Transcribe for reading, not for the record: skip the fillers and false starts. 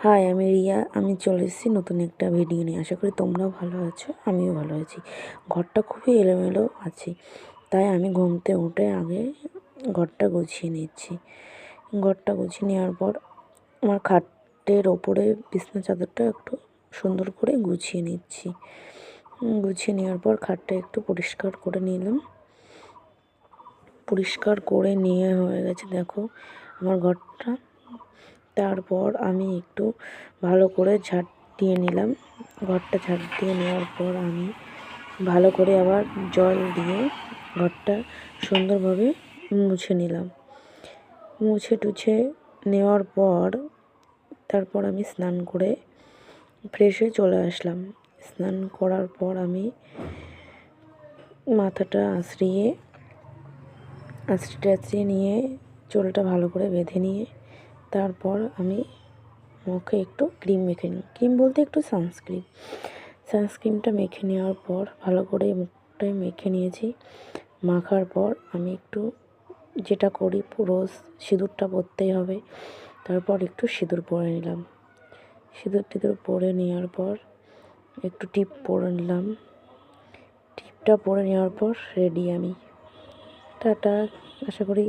High, আমি রিয়া। আমি চলে এসেছি নতুন একটা ভিডিও নিয়ে। আশা করি তোমরাও ভালো আছো, আমিও ভালো আছি। ঘরটা খুবই এলোমেলো আছে, তাই আমি ঘুমতে উঠে আগে ঘরটা গুছিয়ে নিচ্ছি। ঘরটা গুছিয়ে নেওয়ার পর আমার খাটের ওপরে বিছানা চাদরটা একটু সুন্দর করে গুছিয়ে নিচ্ছি। গুছিয়ে নেওয়ার পর খাটটা একটু পরিষ্কার করে নিলাম। পরিষ্কার করে নিয়ে হয়ে গেছে, দেখো আমার ঘরটা। তারপর আমি একটু ভালো করে ঝাঁট দিয়ে নিলাম। ঘরটা ঝাঁট দিয়ে নেওয়ার পর আমি ভালো করে আবার জল দিয়ে ঘরটা সুন্দরভাবে মুছে নিলাম। মুছে টুছে নেওয়ার পর তারপর আমি স্নান করে ফ্রেশ হয়ে চলে আসলাম। স্নান করার পর আমি মাথাটা আঁচড়িয়ে নিয়ে চুলটা ভালো করে বেঁধে নিয়ে তারপর আমি মুখে একটু ক্রিম মেখে নিই। ক্রিম বলতে একটু সানস্ক্রিনটা মেখে নেওয়ার পর ভালো করে মুখটায় মেখে নিয়েছি। মাখার পর আমি একটু যেটা করি রোজ সিঁদুরটা পরতেই হবে, তারপর একটু সিঁদুর পরে নিলাম। সিঁদুর পরে নেওয়ার পর একটু টিপ পরে নিলাম। টিপটা পরে নেওয়ার পর রেডি আমি। টাটা। আশা করি